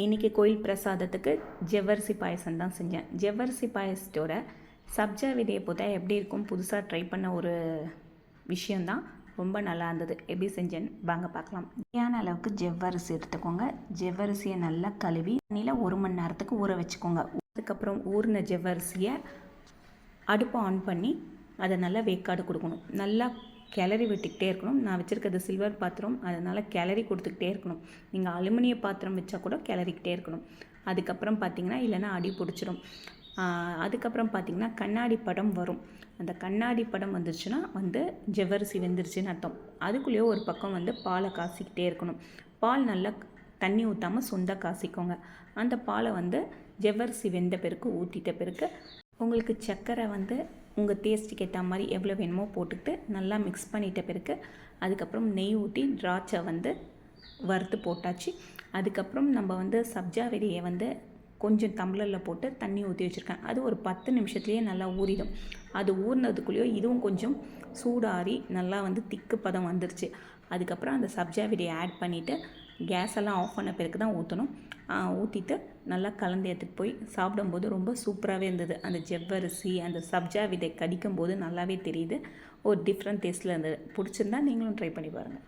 இன்றைக்கி கோயில் பிரசாதத்துக்கு ஜவ்வரிசி பாயசம் தான் செஞ்சேன். ஜவ்வரிசி பாயசத்தோட சப்ஜா விதையை போட்டா எப்படி இருக்கும், புதுசாக ட்ரை பண்ண ஒரு விஷயந்தான். ரொம்ப நல்லா இருந்தது. எப்படி செஞ்சேன்னு வாங்க பார்க்கலாம். தேவையான அளவுக்கு ஜவ்வரிசி எடுத்துக்கோங்க. ஜவ்வரிசியை நல்லா கழுவி தண்ணியில் 1 மணி நேரத்துக்கு ஊற வச்சுக்கோங்க. அதுக்கப்புறம் ஊறின ஜவ்வரிசியை அடுப்பை ஆன் பண்ணி அதை நல்லா வேக்காடு கொடுக்கணும். நல்லா கிளறி விட்டுக்கிட்டே இருக்கணும். நான் வச்சுருக்கிறது சில்வர் பாத்திரம், அதனால் கிளறி கொடுத்துக்கிட்டே இருக்கணும். நீங்கள் அலுமினிய பாத்திரம் வச்சா கூட கிளறிக்கிட்டே இருக்கணும். அதுக்கப்புறம் பார்த்திங்கன்னா இல்லைன்னா அடி பிடிச்சிடும். அதுக்கப்புறம் பார்த்திங்கன்னா கண்ணாடி படம் வரும். அந்த கண்ணாடி படம் வந்துருச்சுன்னா ஜவ்வரிசி வெந்துருச்சுன்னு அர்த்தம். அதுக்குள்ளேயோ ஒரு பக்கம் பாலை காசிக்கிட்டே இருக்கணும். பால் நல்லா தண்ணி ஊற்றாமல் சுண்ட காசிக்கோங்க. அந்த பாலை ஜவ்வரிசி வெந்த பிறகு ஊற்றிட்ட பிறகு உங்களுக்கு சர்க்கரை உங்கள் டேஸ்ட்டுக்கு ஏற்ற மாதிரி எவ்வளோ வேணுமோ போட்டுக்கிட்டு நல்லா மிக்ஸ் பண்ணிட்ட பிறகு அதுக்கப்புறம் நெய் ஊற்றி திராட்சை வறுத்து போட்டாச்சு. அதுக்கப்புறம் நம்ம சப்ஜா விதையை கொஞ்சம் டம்ளரில் போட்டு தண்ணி ஊற்றி வச்சுருக்கேன். அது ஒரு 10 நிமிஷத்துலேயே நல்லா ஊறிடும். அது ஊறினதுக்குள்ளேயோ இதுவும் கொஞ்சம் சூடாறி நல்லா திக்கு பதம் வந்துருச்சு. அதுக்கப்புறம் அந்த சப்ஜா விதையை ஆட் பண்ணிவிட்டு கேஸ் எல்லாம் ஆஃப் பண்ண பிறகு தான் ஊற்றணும். ஊற்றிட்டு நல்லா கலந்து எடுத்துகிட்டு போய் சாப்பிடும்போது ரொம்ப சூப்பராகவே இருந்தது. அந்த ஜவ்வரிசி அந்த சப்ஜா விதை கடிக்கும்போது நல்லாவே தெரியுது. ஒரு டிஃப்ரெண்ட் டேஸ்ட்டில் இருந்தது. பிடிச்சிருந்தா நீங்களும் ட்ரை பண்ணி பாருங்கள்.